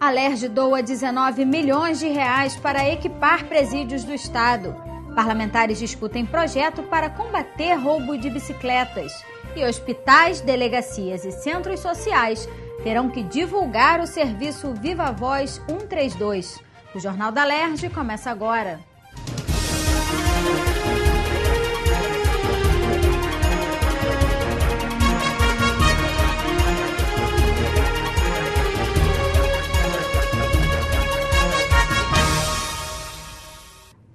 A Alerj doa 19 milhões de reais para equipar presídios do estado. Parlamentares discutem projeto para combater roubo de bicicletas. E hospitais, delegacias e centros sociais terão que divulgar o serviço Viva Voz 132. O Jornal da Alerj começa agora.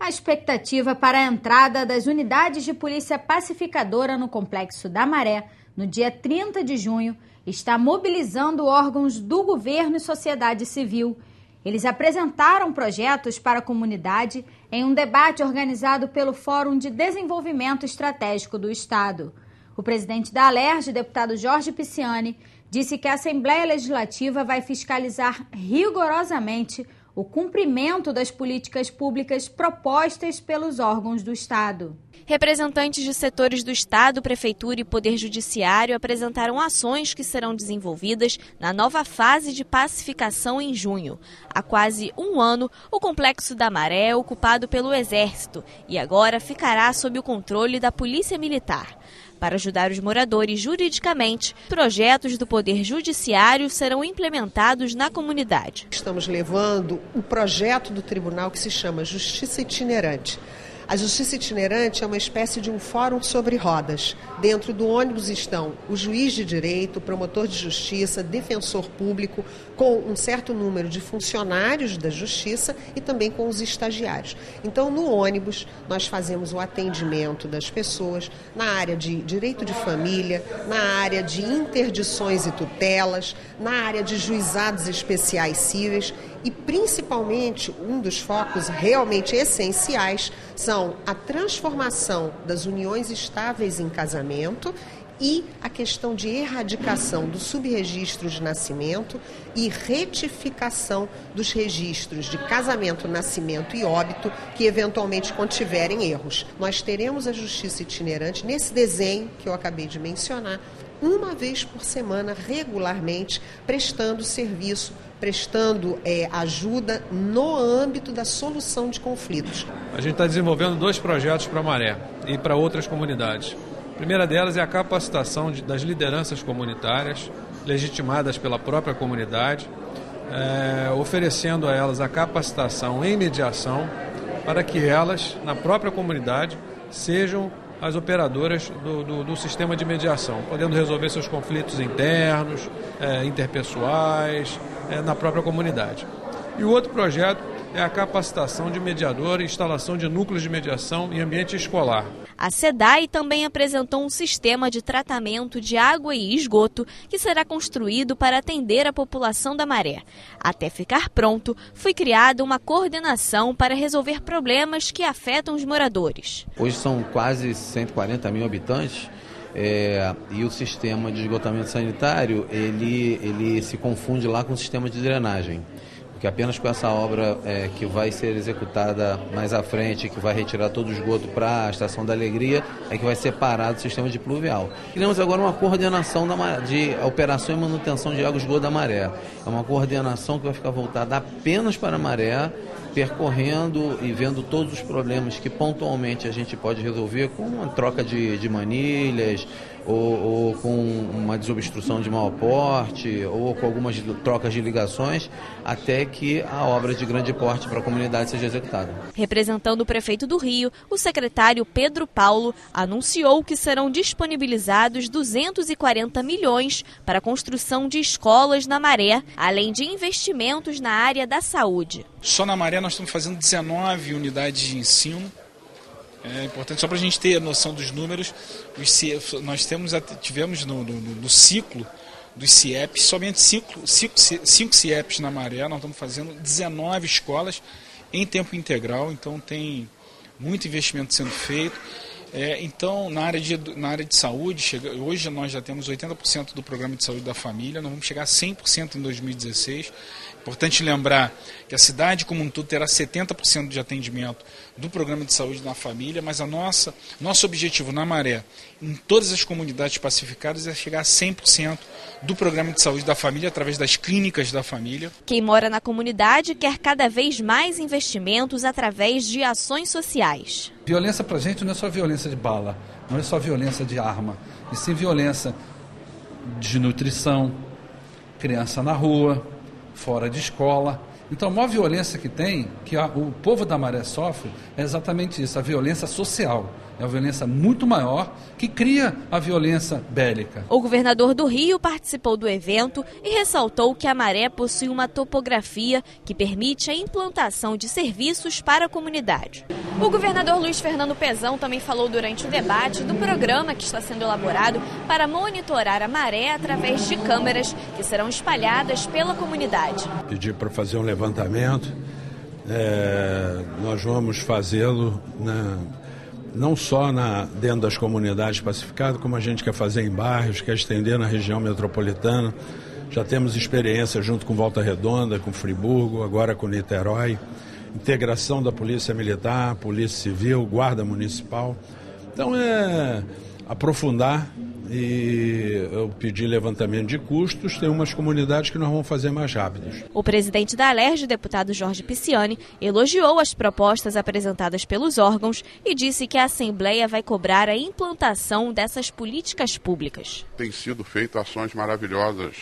A expectativa para a entrada das unidades de polícia pacificadora no Complexo da Maré, no dia 30 de junho, está mobilizando órgãos do governo e sociedade civil. Eles apresentaram projetos para a comunidade em um debate organizado pelo Fórum de Desenvolvimento Estratégico do Estado. O presidente da Alerj, deputado Jorge Pisciani, disse que a Assembleia Legislativa vai fiscalizar rigorosamente o cumprimento das políticas públicas propostas pelos órgãos do Estado. Representantes de setores do Estado, Prefeitura e Poder Judiciário apresentaram ações que serão desenvolvidas na nova fase de pacificação em junho. Há quase um ano, o Complexo da Maré é ocupado pelo Exército e agora ficará sob o controle da Polícia Militar. Para ajudar os moradores juridicamente, projetos do Poder Judiciário serão implementados na comunidade. Estamos levando um projeto do tribunal que se chama Justiça Itinerante. A Justiça Itinerante é uma espécie de um fórum sobre rodas. Dentro do ônibus estão o juiz de direito, o promotor de justiça, defensor público, com um certo número de funcionários da justiça e também com os estagiários. Então, no ônibus, nós fazemos o atendimento das pessoas na área de direito de família, na área de interdições e tutelas, na área de juizados especiais cíveis e, principalmente, um dos focos realmente essenciais são a transformação das uniões estáveis em casamento e a questão de erradicação do subregistro de nascimento e retificação dos registros de casamento, nascimento e óbito que eventualmente contiverem erros. Nós teremos a Justiça Itinerante nesse desenho que eu acabei de mencionar, uma vez por semana, regularmente, prestando serviço, prestando ajuda no âmbito da solução de conflitos. A gente está desenvolvendo 2 projetos para a Maré e para outras comunidades. A primeira delas é a capacitação das lideranças comunitárias, legitimadas pela própria comunidade, oferecendo a elas a capacitação em mediação para que elas, na própria comunidade, sejam as operadoras do sistema de mediação, podendo resolver seus conflitos internos, interpessoais, na própria comunidade. E o outro projeto é a capacitação de mediador e instalação de núcleos de mediação em ambiente escolar. A SEDAI também apresentou um sistema de tratamento de água e esgoto que será construído para atender a população da Maré. Até ficar pronto, foi criada uma coordenação para resolver problemas que afetam os moradores. Hoje são quase 140 mil habitantes. E o sistema de esgotamento sanitário, ele se confunde lá com o sistema de drenagem. Porque apenas com essa obra que vai ser executada mais à frente, que vai retirar todo o esgoto para a Estação da Alegria, é que vai separar do sistema de pluvial. Criamos agora uma coordenação de operação e manutenção de água e esgoto da Maré. É uma coordenação que vai ficar voltada apenas para a Maré, percorrendo e vendo todos os problemas que pontualmente a gente pode resolver com uma troca de manilhas, ou com uma desobstrução de mau porte, ou com algumas trocas de ligações, até que a obra de grande porte para a comunidade seja executada. Representando o prefeito do Rio, o secretário Pedro Paulo anunciou que serão disponibilizados 240 milhões para a construção de escolas na Maré, além de investimentos na área da saúde. Só na Maré nós estamos fazendo 19 unidades de ensino. É importante, só para a gente ter a noção dos números, nós tivemos no ciclo dos CIEPs, somente 5 CIEPs na Maré, nós estamos fazendo 19 escolas em tempo integral, então tem muito investimento sendo feito. Então, na área de saúde, hoje nós já temos 80% do programa de saúde da família, nós vamos chegar a 100% em 2016. Importante lembrar que a cidade como um todo terá 70% de atendimento do programa de saúde na família, mas nosso objetivo na Maré, em todas as comunidades pacificadas, é chegar a 100% do programa de saúde da família através das clínicas da família. Quem mora na comunidade quer cada vez mais investimentos através de ações sociais. Violência pra gente não é só violência de bala, não é só violência de arma, e sim violência de nutrição, criança na rua, fora de escola. Então a maior violência que tem, que o povo da Maré sofre, é exatamente isso, a violência social. É uma violência muito maior que cria a violência bélica. O governador do Rio participou do evento e ressaltou que a Maré possui uma topografia que permite a implantação de serviços para a comunidade. O governador Luiz Fernando Pezão também falou durante o debate do programa que está sendo elaborado para monitorar a maré através de câmeras que serão espalhadas pela comunidade. Pedi para fazer um levantamento, nós vamos fazê-lo não só dentro das comunidades pacificadas, como a gente quer fazer em bairros, quer estender na região metropolitana. Já temos experiência junto com Volta Redonda, com Friburgo, agora com Niterói. Integração da Polícia Militar, Polícia Civil, Guarda Municipal. Então aprofundar, e eu pedi levantamento de custos. Tem umas comunidades que nós vamos fazer mais rápidos. O presidente da Alerj, deputado Jorge Pisciani, elogiou as propostas apresentadas pelos órgãos e disse que a Assembleia vai cobrar a implantação dessas políticas públicas. Tem sido feitas ações maravilhosas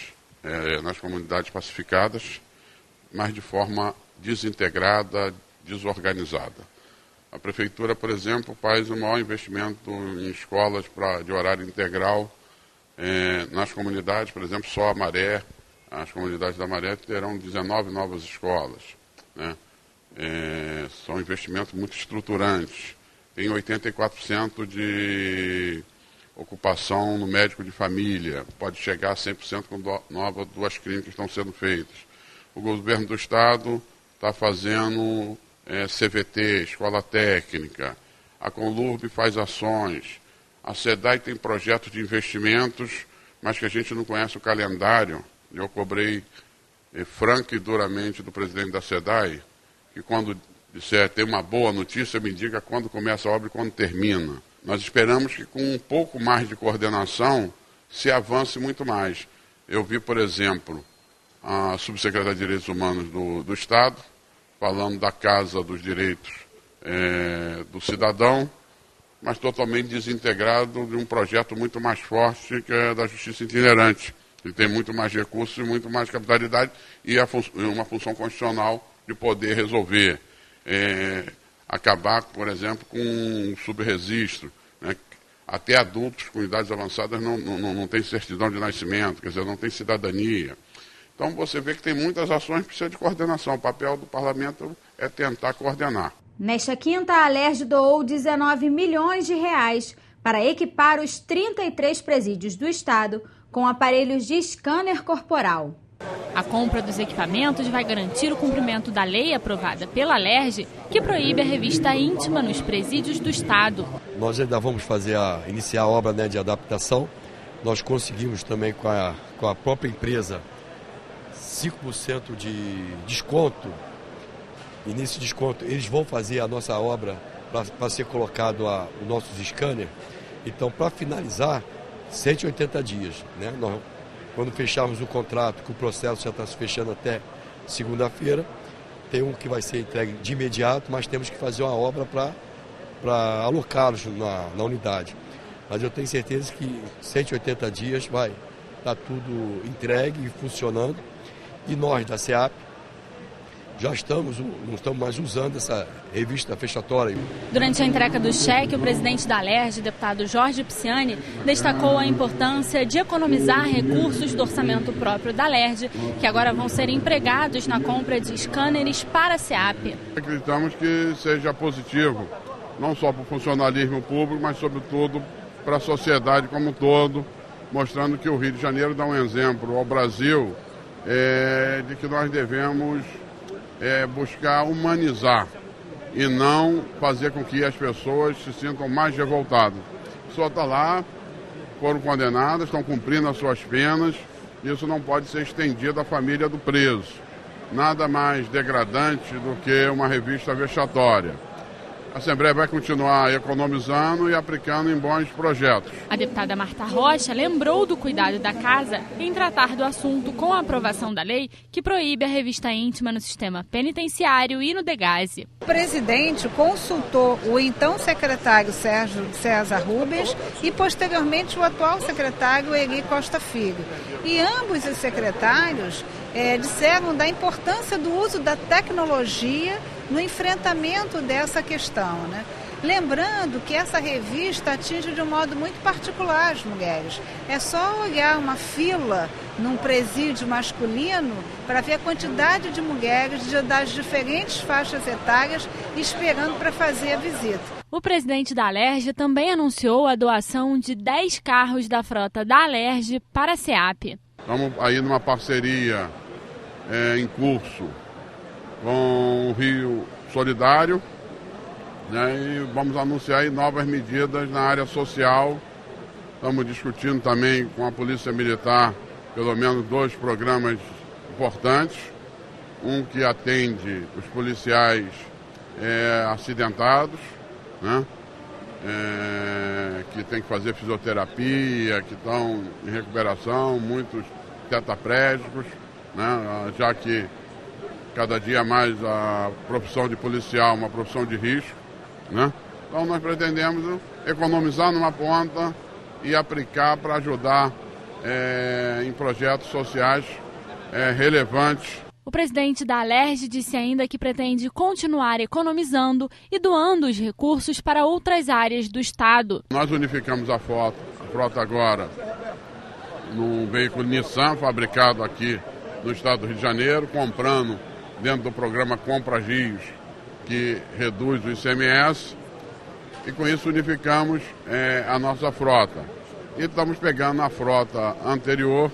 nas comunidades pacificadas, mas de forma desintegrada, desorganizada. A Prefeitura, por exemplo, faz o maior investimento em escolas de horário integral nas comunidades. Por exemplo, só a Maré, as comunidades da Maré terão 19 novas escolas, né? São investimentos muito estruturantes. Tem 84% de ocupação no médico de família. Pode chegar a 100% com duas clínicas que estão sendo feitas. O governo do Estado está fazendo CVT, Escola Técnica, a Conlurb faz ações, a SEDAI tem projetos de investimentos, mas que a gente não conhece o calendário. Eu cobrei franca e duramente do presidente da SEDAI, que quando disser tem uma boa notícia, me diga quando começa a obra e quando termina. Nós esperamos que com um pouco mais de coordenação se avance muito mais. Eu vi, por exemplo, a subsecretaria de Direitos Humanos do Estado, falando da Casa dos Direitos do Cidadão, mas totalmente desintegrado de um projeto muito mais forte, que é da Justiça Itinerante, que tem muito mais recursos e muito mais capitalidade e uma função constitucional de poder resolver. Acabar, por exemplo, com um subregistro, né? Até adultos com idades avançadas não têm certidão de nascimento, quer dizer, não tem cidadania. Então você vê que tem muitas ações que precisam de coordenação. O papel do parlamento é tentar coordenar. Nesta quinta, a Alerj doou 19 milhões de reais para equipar os 33 presídios do estado com aparelhos de scanner corporal. A compra dos equipamentos vai garantir o cumprimento da lei aprovada pela Alerj, que proíbe a revista íntima nos presídios do estado. Nós ainda vamos iniciar a obra de adaptação. Nós conseguimos também com a própria empresa 5% de desconto, e nesse desconto eles vão fazer a nossa obra para ser colocado os nossos scanners. Então, para finalizar, 180 dias. Né? Nós, quando fecharmos o contrato, que o processo já está se fechando até segunda-feira, tem um que vai ser entregue de imediato, mas temos que fazer uma obra para alocá-los na unidade. Mas eu tenho certeza que 180 dias vai estar tudo entregue e funcionando. E nós, da SEAP, já não estamos mais usando essa revista fechatória. Durante a entrega do cheque, o presidente da Alerj, deputado Jorge Pisciani, destacou a importância de economizar recursos do orçamento próprio da Alerj, que agora vão ser empregados na compra de scanners para a SEAP. Acreditamos que seja positivo, não só para o funcionalismo público, mas sobretudo para a sociedade como um todo, mostrando que o Rio de Janeiro dá um exemplo ao Brasil de que nós devemos buscar humanizar e não fazer com que as pessoas se sintam mais revoltadas. A pessoa está lá, foram condenadas, estão cumprindo as suas penas, isso não pode ser estendido à família do preso. nada mais degradante do que uma revista vexatória. A Assembleia vai continuar economizando e aplicando em bons projetos. A deputada Marta Rocha lembrou do cuidado da Casa em tratar do assunto com a aprovação da lei que proíbe a revista íntima no sistema penitenciário e no Degase. O presidente consultou o então secretário Sérgio César Rubens e posteriormente o atual secretário Eri Costa Filho. E ambos os secretários disseram da importância do uso da tecnologia no enfrentamento dessa questão, né? Lembrando que essa revista atinge de um modo muito particular as mulheres. É só olhar uma fila num presídio masculino para ver a quantidade de mulheres das diferentes faixas etárias esperando para fazer a visita. O presidente da Alerj também anunciou a doação de 10 carros da frota da Alerj para a SEAP. Estamos aí numa parceria em curso com o Rio Solidário, né, e vamos anunciar aí novas medidas na área social. Estamos discutindo também com a Polícia Militar pelo menos 2 programas importantes. Um que atende os policiais acidentados, né, que tem que fazer fisioterapia, que estão em recuperação, muitos tetraplégicos, né, já que cada dia mais a profissão de policial é uma profissão de risco, né? Então nós pretendemos economizar numa ponta e aplicar para ajudar em projetos sociais relevantes. O presidente da Alerj disse ainda que pretende continuar economizando e doando os recursos para outras áreas do Estado. Nós unificamos a frota agora num veículo Nissan, fabricado aqui no estado do Rio de Janeiro, comprando dentro do programa Compra Rios, que reduz o ICMS, e com isso unificamos a nossa frota. E estamos pegando a frota anterior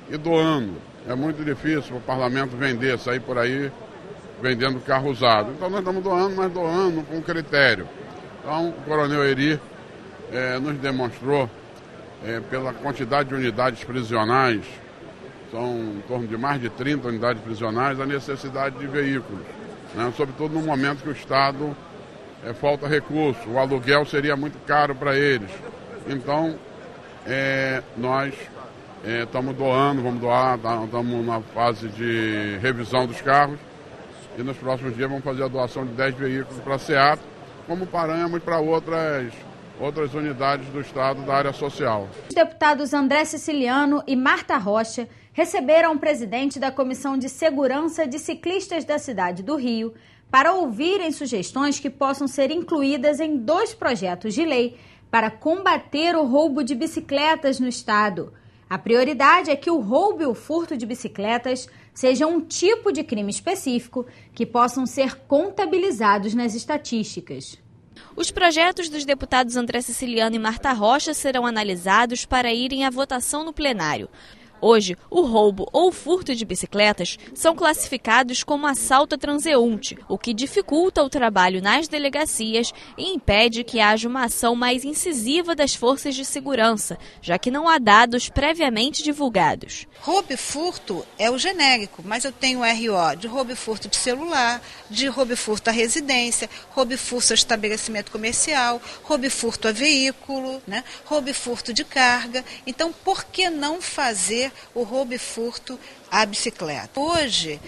e doando. É muito difícil para o parlamento vender, sair por aí vendendo carro usado. Então nós estamos doando, mas doando com critério. Então o coronel Eri nos demonstrou, pela quantidade de unidades prisionais, são em torno de mais de 30 unidades prisionais, a necessidade de veículos, né? Sobretudo no momento que o Estado falta recurso, o aluguel seria muito caro para eles. Então, nós estamos doando, vamos doar, estamos na fase de revisão dos carros e nos próximos dias vamos fazer a doação de 10 veículos para a SEAP, como parâmetro para outras unidades do Estado da área social. Os deputados André Siciliano e Marta Rocha receberam o presidente da Comissão de Segurança de Ciclistas da cidade do Rio para ouvirem sugestões que possam ser incluídas em 2 projetos de lei para combater o roubo de bicicletas no estado. A prioridade é que o roubo e o furto de bicicletas sejam um tipo de crime específico que possam ser contabilizados nas estatísticas. Os projetos dos deputados André Siciliano e Marta Rocha serão analisados para irem à votação no plenário. Hoje, o roubo ou furto de bicicletas são classificados como assalto a transeunte, o que dificulta o trabalho nas delegacias e impede que haja uma ação mais incisiva das forças de segurança, já que não há dados previamente divulgados. Roubo e furto é o genérico, mas eu tenho o RO de roubo e furto de celular, de roubo e furto à residência, roubo e furto a estabelecimento comercial, roubo e furto a veículo, né? Roubo e furto de carga. Então, por que não fazer o roubo e furto à bicicleta? Hoje,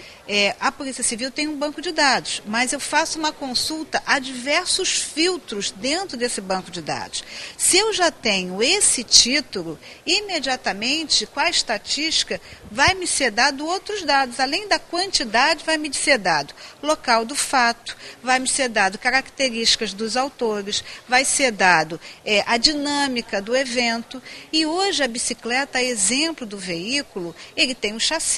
a Polícia Civil tem um banco de dados, mas eu faço uma consulta a diversos filtros dentro desse banco de dados. Se eu já tenho esse título, imediatamente, com a estatística, vai me ser dado outros dados. Além da quantidade, vai me ser dado local do fato, vai me ser dado características dos autores, vai ser dado a dinâmica do evento. E hoje a bicicleta, a exemplo do veículo, ele tem um chassi.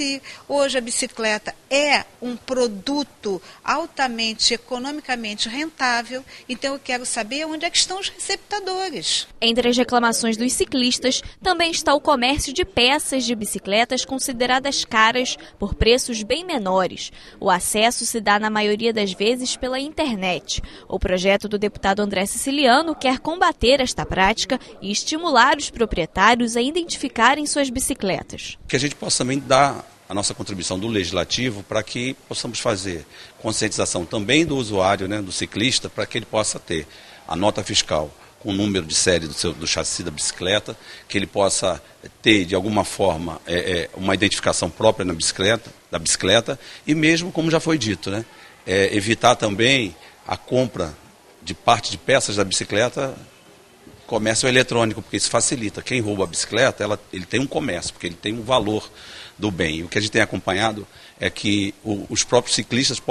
Hoje a bicicleta é um produto altamente economicamente rentável, então eu quero saber onde é que estão os receptadores. Entre as reclamações dos ciclistas também está o comércio de peças de bicicletas consideradas caras por preços bem menores. O acesso se dá na maioria das vezes pela internet. O projeto do deputado André Siciliano quer combater esta prática e estimular os proprietários a identificarem suas bicicletas. Que a gente possa também dar a nossa contribuição do Legislativo para que possamos fazer conscientização também do usuário, né, do ciclista, para que ele possa ter a nota fiscal com o número de série do chassi da bicicleta, que ele possa ter, de alguma forma, uma identificação própria da bicicleta e mesmo, como já foi dito, né, evitar também a compra de parte de peças da bicicleta, comércio eletrônico, porque isso facilita. Quem rouba a bicicleta, ele tem um comércio, porque ele tem um valor do bem. E o que a gente tem acompanhado é que os próprios ciclistas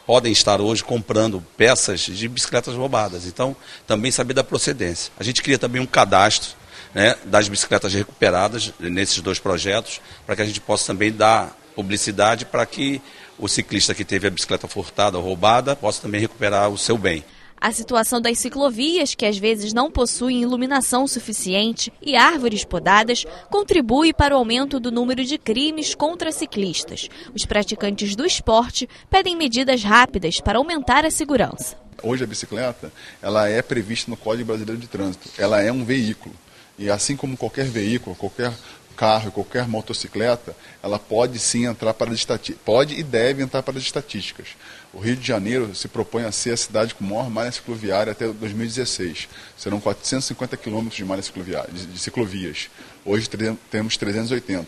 podem estar hoje comprando peças de bicicletas roubadas. Então, também saber da procedência. A gente cria também um cadastro, né, das bicicletas recuperadas nesses 2 projetos, para que a gente possa também dar publicidade para que o ciclista que teve a bicicleta furtada ou roubada possa também recuperar o seu bem. A situação das ciclovias, que às vezes não possuem iluminação suficiente e árvores podadas, contribui para o aumento do número de crimes contra ciclistas. Os praticantes do esporte pedem medidas rápidas para aumentar a segurança. Hoje a bicicleta, ela é prevista no Código Brasileiro de Trânsito. Ela é um veículo. E assim como qualquer veículo, qualquer carro, qualquer motocicleta, ela pode sim entrar para as estatísticas, pode e deve entrar para as estatísticas. O Rio de Janeiro se propõe a ser a cidade com maior malha cicloviária até 2016. Serão 450 quilômetros de malha de ciclovias. Hoje temos 380.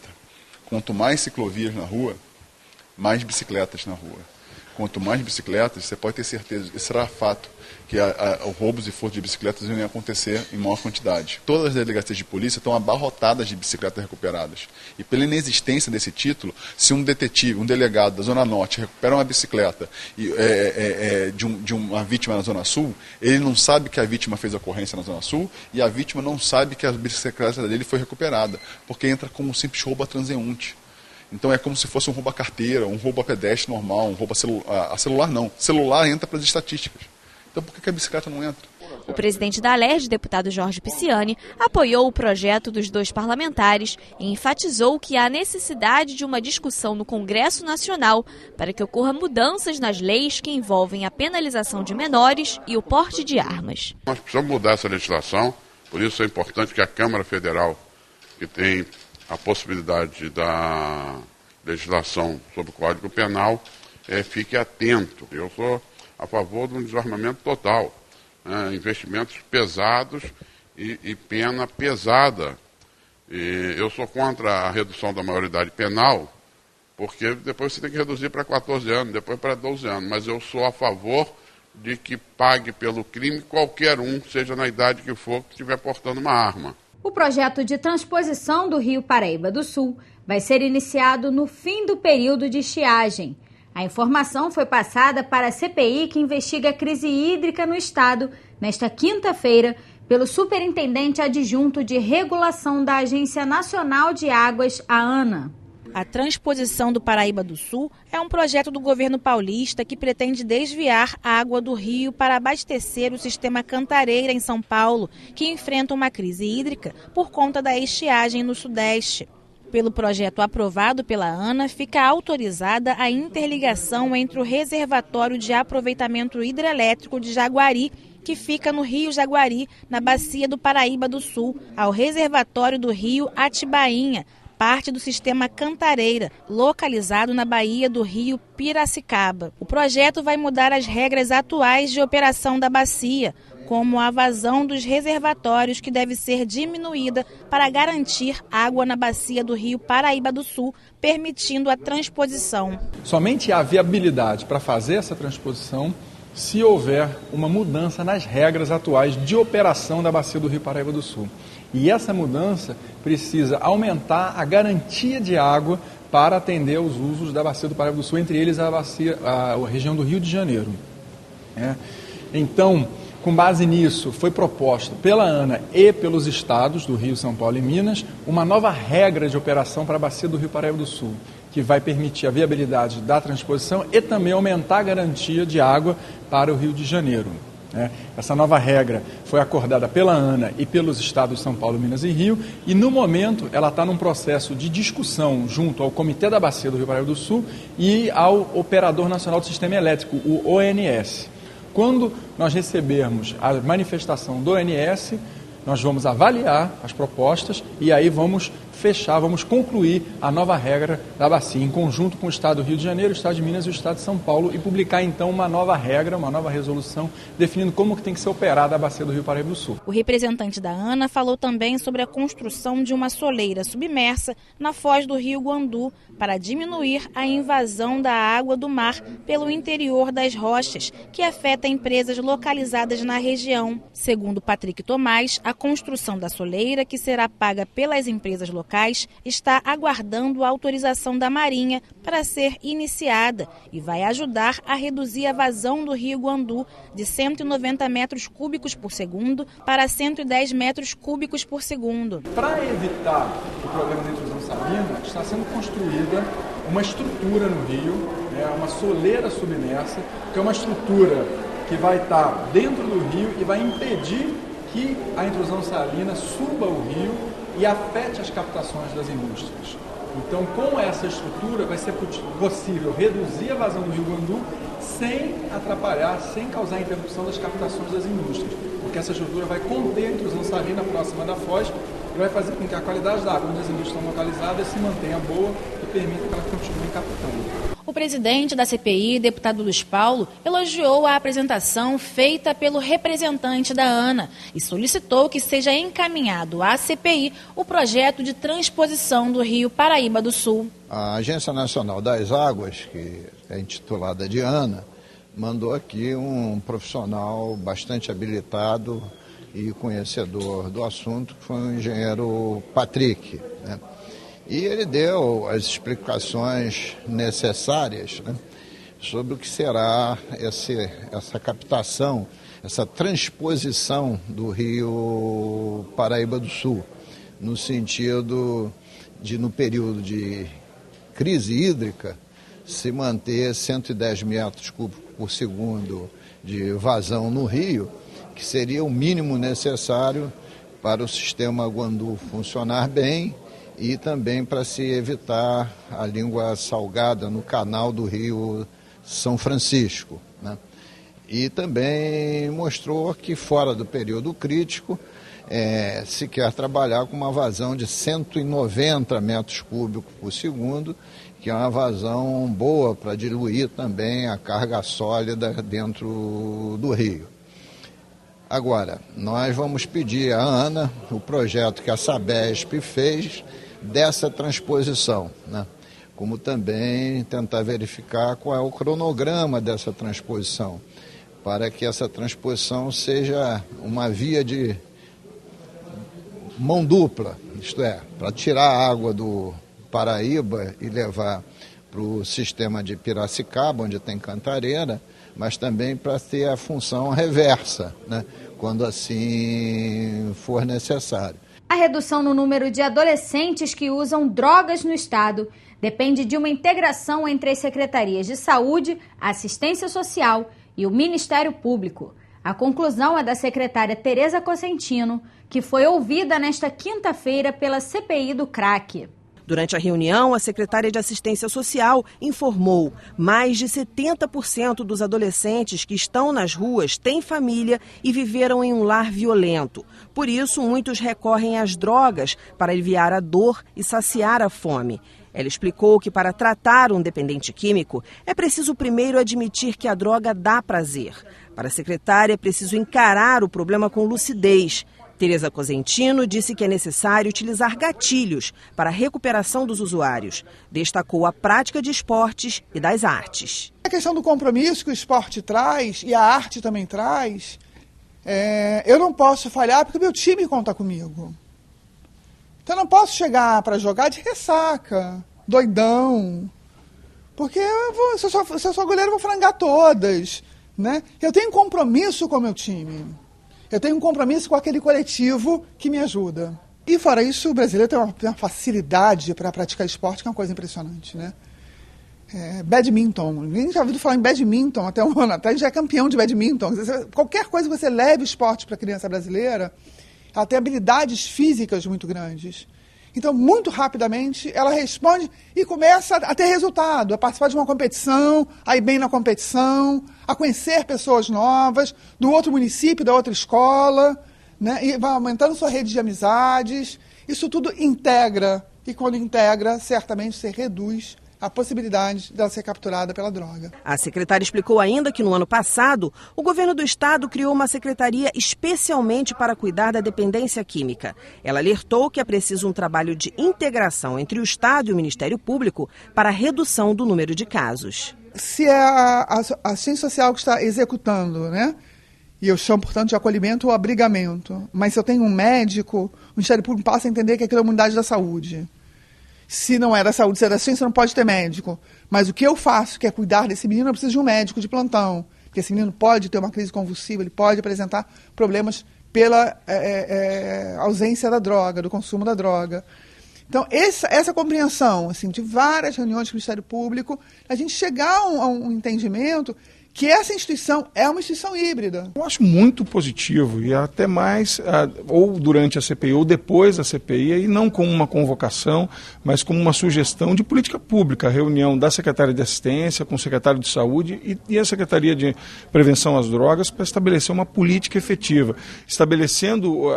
Quanto mais ciclovias na rua, mais bicicletas na rua. Quanto mais bicicletas, você pode ter certeza, e será fato, que os roubos e furtos de bicicletas vão acontecer em maior quantidade. Todas as delegacias de polícia estão abarrotadas de bicicletas recuperadas. E pela inexistência desse título, se um detetive, um delegado da Zona Norte recupera uma bicicleta de uma vítima na Zona Sul, ele não sabe que a vítima fez a ocorrência na Zona Sul e a vítima não sabe que a bicicleta dele foi recuperada, porque entra como um simples roubo a transeunte. Então é como se fosse um roubo a carteira, um roubo a pedestre normal, um roubo a celular não. Celular entra para as estatísticas. Então por que a bicicleta não entra? O presidente da Alerj, deputado Jorge Pisciani, apoiou o projeto dos 2 parlamentares e enfatizou que há necessidade de uma discussão no Congresso Nacional para que ocorra mudanças nas leis que envolvem a penalização de menores e o porte de armas. Nós precisamos mudar essa legislação, por isso é importante que a Câmara Federal, que tem a possibilidade da legislação sobre o Código Penal, fique atento. Eu sou a favor de um desarmamento total, investimentos pesados e pena pesada. E eu sou contra a redução da maioridade penal, porque depois você tem que reduzir para 14 anos, depois para 12 anos. Mas eu sou a favor de que pague pelo crime qualquer um, seja na idade que for, que estiver portando uma arma. O projeto de transposição do Rio Paraíba do Sul vai ser iniciado no fim do período de estiagem. A informação foi passada para a CPI que investiga a crise hídrica no estado nesta quinta-feira pelo superintendente adjunto de regulação da Agência Nacional de Águas, a ANA. A transposição do Paraíba do Sul é um projeto do governo paulista que pretende desviar a água do rio para abastecer o sistema Cantareira em São Paulo, que enfrenta uma crise hídrica por conta da estiagem no Sudeste. Pelo projeto aprovado pela ANA, fica autorizada a interligação entre o reservatório de aproveitamento hidrelétrico de Jaguari, que fica no Rio Jaguari, na bacia do Paraíba do Sul, ao reservatório do Rio Atibainha, parte do sistema Cantareira, localizado na baía do Rio Piracicaba. O projeto vai mudar as regras atuais de operação da bacia, como a vazão dos reservatórios, que deve ser diminuída para garantir água na bacia do Rio Paraíba do Sul, permitindo a transposição. Somente há viabilidade para fazer essa transposição se houver uma mudança nas regras atuais de operação da bacia do Rio Paraíba do Sul. E essa mudança precisa aumentar a garantia de água para atender aos usos da bacia do Paraíba do Sul, entre eles a região do Rio de Janeiro. Então, com base nisso, foi proposta pela ANA e pelos estados do Rio, São Paulo e Minas uma nova regra de operação para a bacia do Rio Paraíba do Sul, que vai permitir a viabilidade da transposição e também aumentar a garantia de água para o Rio de Janeiro. Essa nova regra foi acordada pela ANA e pelos estados de São Paulo, Minas e Rio, e no momento ela está num processo de discussão junto ao Comitê da Bacia do Rio Paraíba do Sul e ao Operador Nacional do Sistema Elétrico, o ONS. Quando nós recebermos a manifestação do ONS, nós vamos avaliar as propostas e aí vamos concluir a nova regra da bacia, em conjunto com o Estado do Rio de Janeiro, o Estado de Minas e o Estado de São Paulo, e publicar então uma nova regra, uma nova resolução, definindo como que tem que ser operada a bacia do Rio Paraíba do Sul. O representante da ANA falou também sobre a construção de uma soleira submersa na foz do Rio Guandu para diminuir a invasão da água do mar pelo interior das rochas, que afeta empresas localizadas na região. Segundo Patrick Tomás, a construção da soleira, que será paga pelas empresas locais, está aguardando a autorização da Marinha para ser iniciada e vai ajudar a reduzir a vazão do Rio Guandu de 190 metros cúbicos por segundo para 110 metros cúbicos por segundo. Para evitar o problema de intrusão salina, está sendo construída uma estrutura no rio, uma soleira submersa, que é uma estrutura que vai estar dentro do rio e vai impedir que a intrusão salina suba o rio e afete as captações das indústrias. Então, com essa estrutura, vai ser possível reduzir a vazão do Rio Guandu sem atrapalhar, sem causar interrupção das captações das indústrias, porque essa estrutura vai conter a intrusão salina próxima da foz e vai fazer com que a qualidade da água onde as indústrias estão localizadas se mantenha boa e permita que elas continuem captando. O presidente da CPI, deputado Luiz Paulo, elogiou a apresentação feita pelo representante da ANA e solicitou que seja encaminhado à CPI o projeto de transposição do Rio Paraíba do Sul. A Agência Nacional das Águas, que é intitulada de ANA, mandou aqui um profissional bastante habilitado e conhecedor do assunto, que foi o engenheiro Patrick, né? E ele deu as explicações necessárias, né, sobre o que será essa captação, essa transposição do Rio Paraíba do Sul, no sentido de, no período de crise hídrica, se manter 110 metros cúbicos por segundo de vazão no rio, que seria o mínimo necessário para o sistema Guandu funcionar bem e também para se evitar a língua salgada no canal do Rio São Francisco, né? E também mostrou que fora do período crítico se quer trabalhar com uma vazão de 190 metros cúbicos por segundo, que é uma vazão boa para diluir também a carga sólida dentro do rio. Agora, nós vamos pedir à ANA o projeto que a Sabesp fez dessa transposição, né? Como também tentar verificar qual é o cronograma dessa transposição, para que essa transposição seja uma via de mão dupla, isto é, para tirar a água do Paraíba e levar para o sistema de Piracicaba, onde tem Cantareira, mas também para ter a função reversa, né, quando assim for necessário. A redução no número de adolescentes que usam drogas no estado depende de uma integração entre as secretarias de saúde, assistência social e o Ministério Público. A conclusão é da secretária Tereza Cosentino, que foi ouvida nesta quinta-feira pela CPI do crack. Durante a reunião, a secretária de Assistência Social informou: mais de 70% dos adolescentes que estão nas ruas têm família e viveram em um lar violento. Por isso, muitos recorrem às drogas para aliviar a dor e saciar a fome. Ela explicou que para tratar um dependente químico é preciso primeiro admitir que a droga dá prazer. Para a secretária, é preciso encarar o problema com lucidez. Tereza Cosentino disse que é necessário utilizar gatilhos para a recuperação dos usuários. Destacou a prática de esportes e das artes. A questão do compromisso que o esporte traz e a arte também traz, eu não posso falhar porque o meu time conta comigo. Então eu não posso chegar para jogar de ressaca, doidão, porque se eu sou goleiro eu vou frangar todas, né? Eu tenho um compromisso com o meu time. Eu tenho um compromisso com aquele coletivo que me ajuda. E fora isso, o brasileiro tem uma facilidade para praticar esporte que é uma coisa impressionante, né? Badminton. Ninguém já ouviu falar em badminton até um ano atrás, já é campeão de badminton. Qualquer coisa que você leve o esporte para a criança brasileira, ela tem habilidades físicas muito grandes. Então, muito rapidamente, ela responde e começa a ter resultado, a participar de uma competição, a ir bem na competição, a conhecer pessoas novas, do outro município, da outra escola, né? E vai aumentando sua rede de amizades. Isso tudo integra, e quando integra, certamente você reduz a possibilidade dela ser capturada pela droga. A secretária explicou ainda que no ano passado, o governo do estado criou uma secretaria especialmente para cuidar da dependência química. Ela alertou que é preciso um trabalho de integração entre o estado e o Ministério Público para a redução do número de casos. Se é a assistência social que está executando, né? E eu chamo, portanto, de acolhimento ou abrigamento. Mas se eu tenho um médico, o Ministério Público passa a entender que aquilo é uma unidade da saúde. Se não é da saúde, se é da ciência, não pode ter médico. Mas o que eu faço, que é cuidar desse menino, eu preciso de um médico de plantão. Porque esse menino pode ter uma crise convulsiva, ele pode apresentar problemas pela ausência da droga, do consumo da droga. Então, essa compreensão assim, de várias reuniões com o Ministério Público, a gente chegar a um entendimento que essa instituição é uma instituição híbrida. Eu acho muito positivo, e até mais, ou durante a CPI ou depois da CPI, e não como uma convocação, mas como uma sugestão de política pública, a reunião da Secretaria de Assistência com o Secretário de Saúde e a Secretaria de Prevenção às Drogas para estabelecer uma política efetiva. Estabelecendo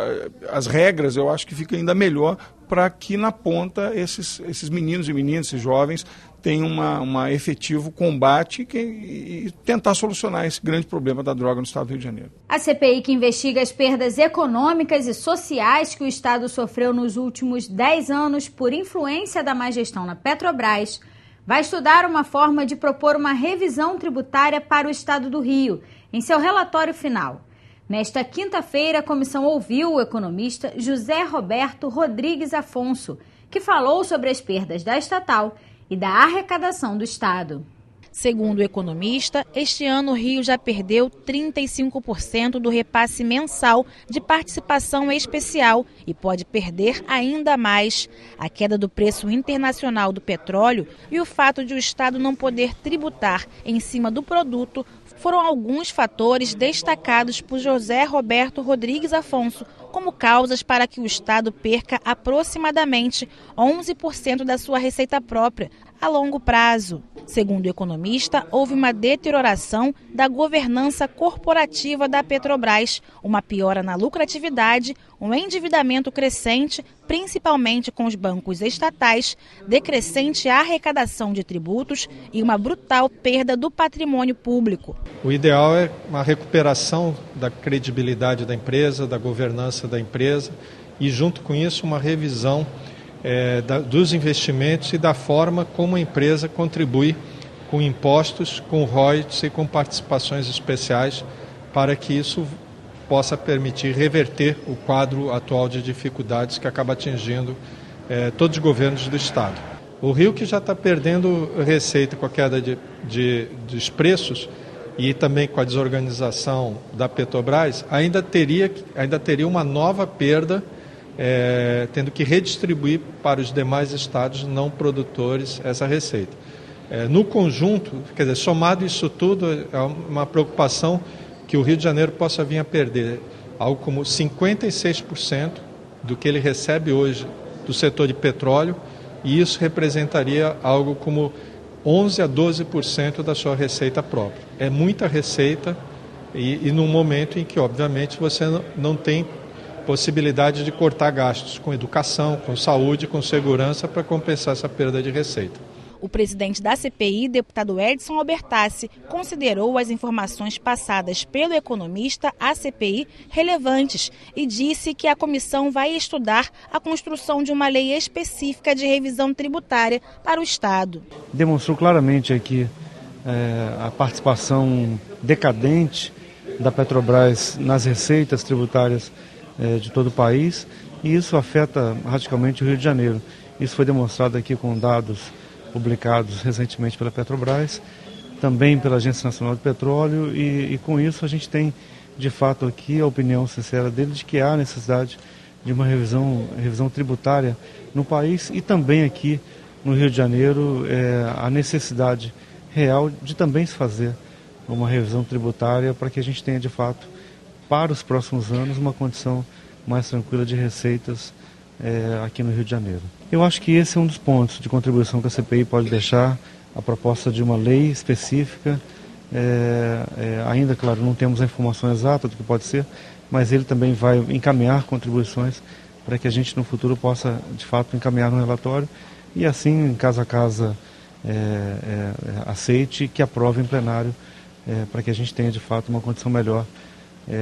as regras, eu acho que fica ainda melhor para que na ponta esses meninos e meninas, esses jovens, tenham um efetivo combate e tentar solucionar esse grande problema da droga no estado do Rio de Janeiro. A CPI, que investiga as perdas econômicas e sociais que o estado sofreu nos últimos 10 anos por influência da má gestão na Petrobras, vai estudar uma forma de propor uma revisão tributária para o estado do Rio, em seu relatório final. Nesta quinta-feira, a comissão ouviu o economista José Roberto Rodrigues Afonso, que falou sobre as perdas da estatal e da arrecadação do estado. Segundo o economista, este ano o Rio já perdeu 35% do repasse mensal de participação especial e pode perder ainda mais. A queda do preço internacional do petróleo e o fato de o estado não poder tributar em cima do produto foram alguns fatores destacados por José Roberto Rodrigues Afonso como causas para que o estado perca aproximadamente 11% da sua receita própria a longo prazo. Segundo o economista, houve uma deterioração da governança corporativa da Petrobras, uma piora na lucratividade, um endividamento crescente, principalmente com os bancos estatais, decrescente arrecadação de tributos e uma brutal perda do patrimônio público. O ideal é uma recuperação da credibilidade da empresa, da governança da empresa e, junto com isso, uma revisão dos investimentos e da forma como a empresa contribui com impostos, com royalties e com participações especiais para que isso possa permitir reverter o quadro atual de dificuldades que acaba atingindo todos os governos do estado. O Rio, que já está perdendo receita com a queda dos preços e também com a desorganização da Petrobras, ainda teria uma nova perda, tendo que redistribuir para os demais estados não produtores essa receita. No conjunto, quer dizer, somado isso tudo, é uma preocupação que o Rio de Janeiro possa vir a perder algo como 56% do que ele recebe hoje do setor de petróleo, e isso representaria algo como 11% a 12% da sua receita própria. É muita receita e num momento em que, obviamente, você não tem possibilidade de cortar gastos com educação, com saúde, com segurança para compensar essa perda de receita. O presidente da CPI, deputado Edson Albertassi, considerou as informações passadas pelo economista à CPI relevantes e disse que a comissão vai estudar a construção de uma lei específica de revisão tributária para o estado. Demonstrou claramente aqui a participação decadente da Petrobras nas receitas tributárias de todo o país, e isso afeta radicalmente o Rio de Janeiro. Isso foi demonstrado aqui com dados publicados recentemente pela Petrobras, também pela Agência Nacional do Petróleo, e com isso a gente tem, de fato, aqui a opinião sincera dele de que há necessidade de uma revisão tributária no país, e também aqui no Rio de Janeiro a necessidade real de também se fazer uma revisão tributária para que a gente tenha, de fato, para os próximos anos, uma condição mais tranquila de receitas aqui no Rio de Janeiro. Eu acho que esse é um dos pontos de contribuição que a CPI pode deixar, a proposta de uma lei específica Ainda, claro, não temos a informação exata do que pode ser, mas ele também vai encaminhar contribuições para que a gente no futuro possa, de fato, encaminhar no relatório e assim, casa a casa, aceite que aprove em plenário para que a gente tenha, de fato, uma condição melhor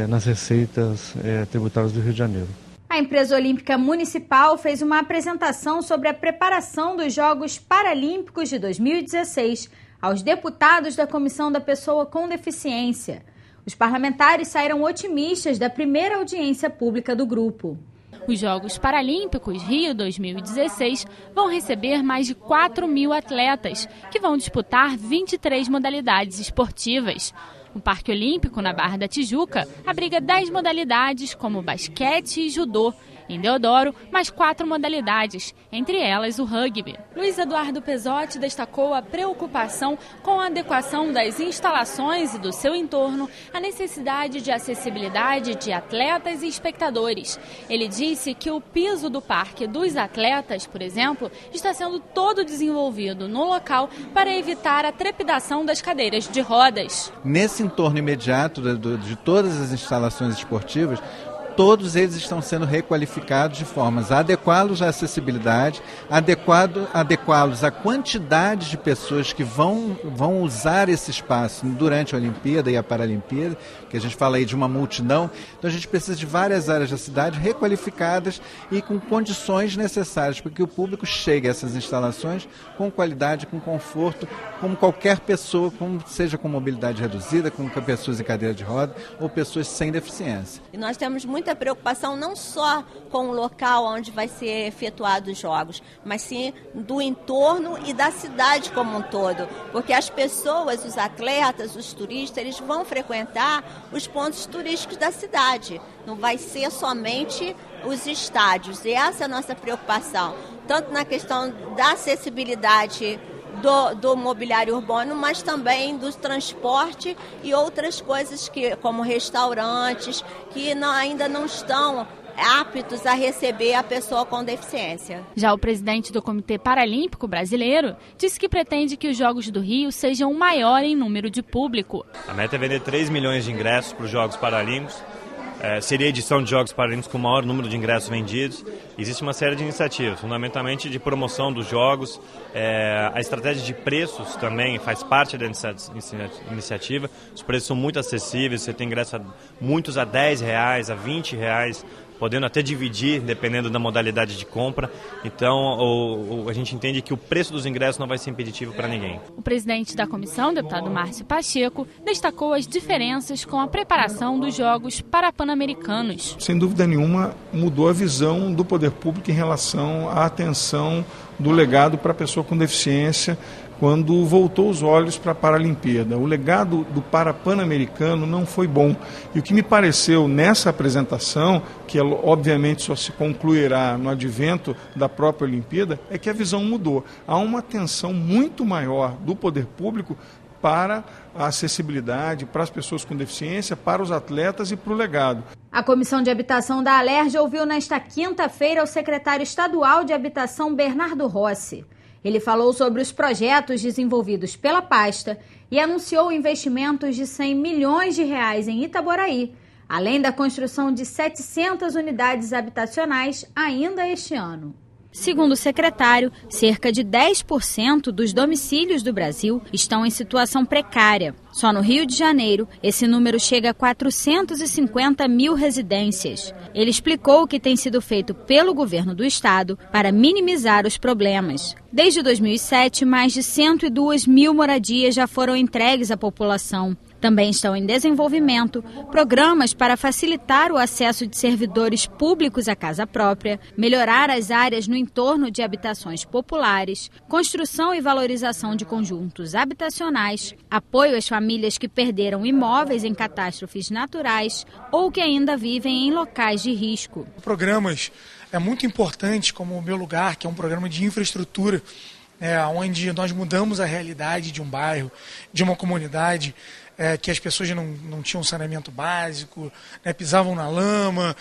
nas receitas tributárias do Rio de Janeiro. A empresa olímpica municipal fez uma apresentação sobre a preparação dos Jogos Paralímpicos de 2016 aos deputados da Comissão da Pessoa com Deficiência. Os parlamentares saíram otimistas da primeira audiência pública do grupo. Os Jogos Paralímpicos Rio 2016 vão receber mais de 4.000 atletas, que vão disputar 23 modalidades esportivas. O Parque Olímpico, na Barra da Tijuca, abriga 10 modalidades, como basquete e judô. Em Deodoro, mais 4 modalidades, entre elas o rugby. Luiz Eduardo Pesotti destacou a preocupação com a adequação das instalações e do seu entorno à necessidade de acessibilidade de atletas e espectadores. Ele disse que o piso do parque dos atletas, por exemplo, está sendo todo desenvolvido no local para evitar a trepidação das cadeiras de rodas. Nesse entorno imediato de todas as instalações esportivas, todos eles estão sendo requalificados de formas a adequá-los à acessibilidade, adequá-los à quantidade de pessoas que vão usar esse espaço durante a Olimpíada e a Paralimpíada, que a gente fala aí de uma multidão. Então a gente precisa de várias áreas da cidade requalificadas e com condições necessárias para que o público chegue a essas instalações com qualidade, com conforto, como qualquer pessoa, seja com mobilidade reduzida, com pessoas em cadeira de roda ou pessoas sem deficiência. E nós temos muita preocupação não só com o local onde vai ser efetuados os jogos, mas sim do entorno e da cidade como um todo, porque as pessoas, os atletas, os turistas, eles vão frequentar os pontos turísticos da cidade, não vai ser somente os estádios, e essa é a nossa preocupação, tanto na questão da acessibilidade do mobiliário urbano, mas também do transporte e outras coisas como restaurantes que ainda não estão aptos a receber a pessoa com deficiência. Já o presidente do Comitê Paralímpico Brasileiro disse que pretende que os Jogos do Rio sejam o maior em número de público. A meta é vender 3 milhões de ingressos para os Jogos Paralímpicos. Seria a edição de Jogos Paralímpicos com o maior número de ingressos vendidos. Existe uma série de iniciativas, fundamentalmente de promoção dos jogos. A estratégia de preços também faz parte dessa iniciativa. Os preços são muito acessíveis, você tem ingressos muitos a R$10, a R$20, podendo até dividir, dependendo da modalidade de compra. Então, a gente entende que o preço dos ingressos não vai ser impeditivo para ninguém. O presidente da comissão, deputado Márcio Pacheco, destacou as diferenças com a preparação dos Jogos Pan-Americanos. Sem dúvida nenhuma, mudou a visão do poder público em relação à atenção do legado para a pessoa com deficiência, quando voltou os olhos para a Paralimpíada. O legado do Pan-Americano não foi bom. E o que me pareceu nessa apresentação, que obviamente só se concluirá no advento da própria Olimpíada, é que a visão mudou. Há uma atenção muito maior do poder público para a acessibilidade, para as pessoas com deficiência, para os atletas e para o legado. A Comissão de Habitação da Alerj ouviu nesta quinta-feira o secretário estadual de Habitação, Bernardo Rossi. Ele falou sobre os projetos desenvolvidos pela pasta e anunciou investimentos de R$100 milhões em Itaboraí, além da construção de 700 unidades habitacionais ainda este ano. Segundo o secretário, cerca de 10% dos domicílios do Brasil estão em situação precária. Só no Rio de Janeiro, esse número chega a 450 mil residências. Ele explicou o que tem sido feito pelo governo do estado para minimizar os problemas. Desde 2007, mais de 102 mil moradias já foram entregues à população. Também estão em desenvolvimento programas para facilitar o acesso de servidores públicos à casa própria, melhorar as áreas no entorno de habitações populares, construção e valorização de conjuntos habitacionais, apoio às famílias que perderam imóveis em catástrofes naturais ou que ainda vivem em locais de risco. Programas muito importantes, como o Meu Lugar, que é um programa de infraestrutura, onde nós mudamos a realidade de um bairro, de uma comunidade, que as pessoas não tinham saneamento básico, pisavam na lama,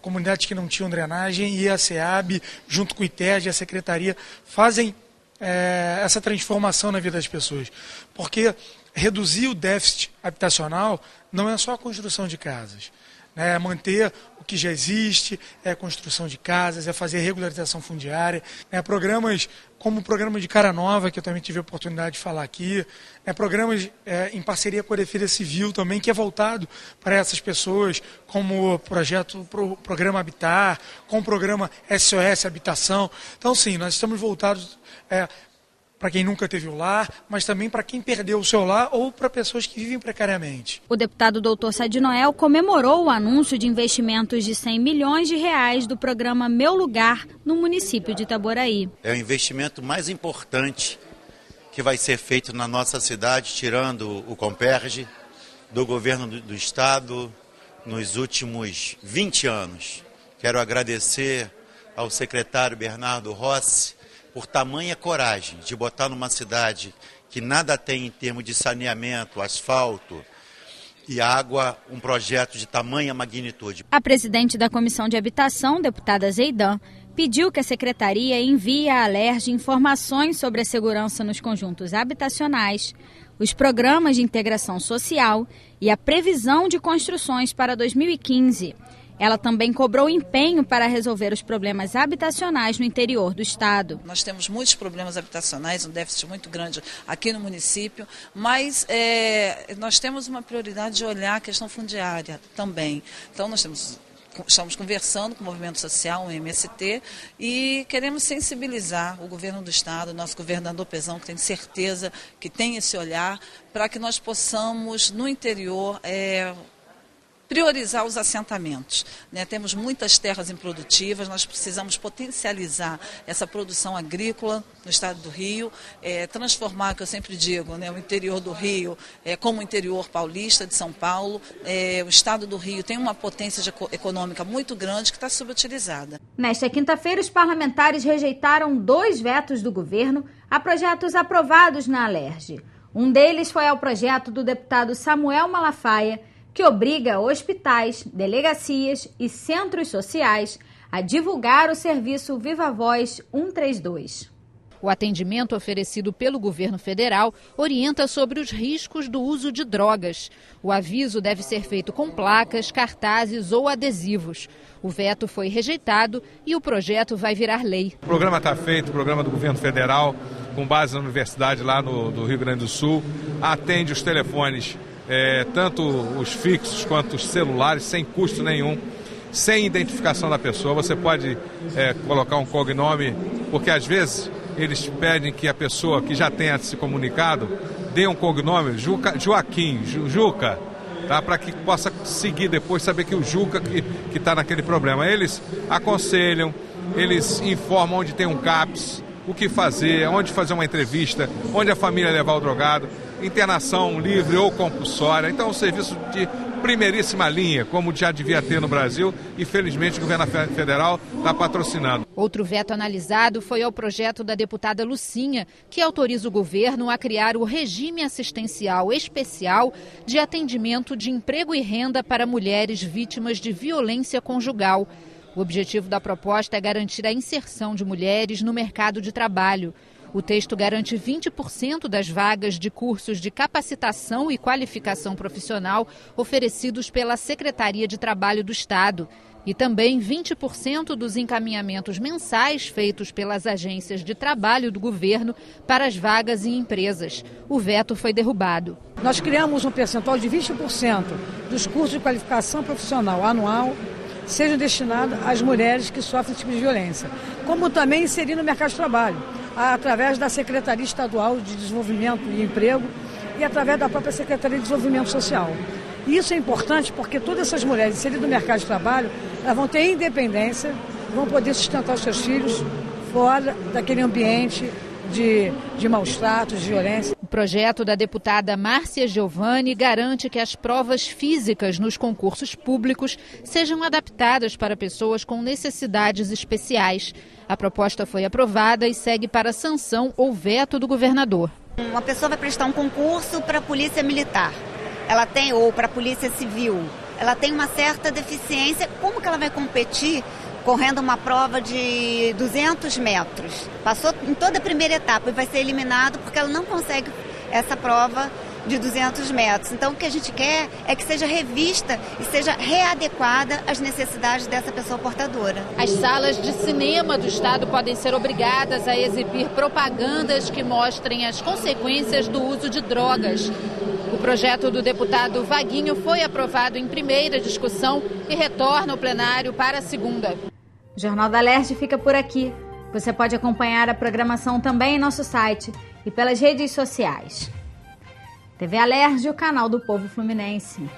comunidades que não tinham drenagem, e a SEAB, junto com o ITED e a Secretaria, fazem essa transformação na vida das pessoas. Porque reduzir o déficit habitacional não é só a construção de casas. É manter o que já existe, é a construção de casas, é fazer regularização fundiária, programas como o programa de Cara Nova, que eu também tive a oportunidade de falar aqui, programas em parceria com a Defesa Civil também, que é voltado para essas pessoas, como o programa Habitar, com o programa SOS Habitação. Então, sim, nós estamos voltados para quem nunca teve o lar, mas também para quem perdeu o seu lar ou para pessoas que vivem precariamente. O deputado Dr. Sadi Noel comemorou o anúncio de investimentos de 100 milhões de reais do programa Meu Lugar no município de Itaboraí. É o investimento mais importante que vai ser feito na nossa cidade, tirando o Comperge, do governo do estado nos últimos 20 anos. Quero agradecer ao secretário Bernardo Rossi por tamanha coragem de botar numa cidade que nada tem em termos de saneamento, asfalto e água, um projeto de tamanha magnitude. A presidente da Comissão de Habitação, deputada Zeidan, pediu que a secretaria envie à Alerj informações sobre a segurança nos conjuntos habitacionais, os programas de integração social e a previsão de construções para 2015. Ela também cobrou empenho para resolver os problemas habitacionais no interior do estado. Nós temos muitos problemas habitacionais, um déficit muito grande aqui no município, mas nós temos uma prioridade de olhar a questão fundiária também. Então nós estamos conversando com o movimento social, o MST, e queremos sensibilizar o governo do estado, o nosso governador Pezão, que tem certeza que tem esse olhar, para que nós possamos, no interior, priorizar os assentamentos. Temos muitas terras improdutivas, nós precisamos potencializar essa produção agrícola no estado do Rio, transformar, que eu sempre digo, o interior do Rio como o interior paulista de São Paulo. O estado do Rio tem uma potência econômica muito grande que está subutilizada. Nesta quinta-feira, os parlamentares rejeitaram 2 vetos do governo a projetos aprovados na Alerj. Um deles foi ao projeto do deputado Samuel Malafaia, que obriga hospitais, delegacias e centros sociais a divulgar o serviço Viva Voz 132. O atendimento oferecido pelo governo federal orienta sobre os riscos do uso de drogas. O aviso deve ser feito com placas, cartazes ou adesivos. O veto foi rejeitado e o projeto vai virar lei. O programa está feito, o programa do governo federal, com base na universidade lá do Rio Grande do Sul, atende os telefones, tanto os fixos quanto os celulares, sem custo nenhum, sem identificação da pessoa. Você pode colocar um cognome, porque às vezes eles pedem que a pessoa que já tenha se comunicado dê um cognome, Joaquim, Juca, tá? Para que possa seguir depois, saber que o Juca que está naquele problema. Eles aconselham, eles informam onde tem um CAPS, o que fazer, onde fazer uma entrevista, onde a família levar o drogado, internação livre ou compulsória. Então, é um serviço de primeiríssima linha, como já devia ter no Brasil, e felizmente o governo federal está patrocinando. Outro veto analisado foi ao projeto da deputada Lucinha, que autoriza o governo a criar o regime assistencial especial de atendimento de emprego e renda para mulheres vítimas de violência conjugal. O objetivo da proposta é garantir a inserção de mulheres no mercado de trabalho. O texto garante 20% das vagas de cursos de capacitação e qualificação profissional oferecidos pela Secretaria de Trabalho do Estado e também 20% dos encaminhamentos mensais feitos pelas agências de trabalho do governo para as vagas em empresas. O veto foi derrubado. Nós criamos um percentual de 20% dos cursos de qualificação profissional anual sejam destinados às mulheres que sofrem esse tipo de violência, como também inserir no mercado de trabalho, através da Secretaria Estadual de Desenvolvimento e Emprego e através da própria Secretaria de Desenvolvimento Social. E isso é importante porque todas essas mulheres inseridas no mercado de trabalho, elas vão ter independência, vão poder sustentar os seus filhos fora daquele ambiente de maus tratos, de violência. O projeto da deputada Márcia Giovanni garante que as provas físicas nos concursos públicos sejam adaptadas para pessoas com necessidades especiais. A proposta foi aprovada e segue para sanção ou veto do governador. Uma pessoa vai prestar um concurso para a Polícia Militar, ou para a Polícia Civil. Ela tem uma certa deficiência. Como que ela vai competir correndo uma prova de 200 metros? Passou em toda a primeira etapa e vai ser eliminado porque ela não consegue essa prova de 200 metros. Então, o que a gente quer é que seja revista e seja readequada às necessidades dessa pessoa portadora. As salas de cinema do estado podem ser obrigadas a exibir propagandas que mostrem as consequências do uso de drogas. O projeto do deputado Vaguinho foi aprovado em primeira discussão e retorna ao plenário para a segunda. O Jornal da Alerj fica por aqui. Você pode acompanhar a programação também em nosso site e pelas redes sociais. TV Alerj, o canal do povo fluminense.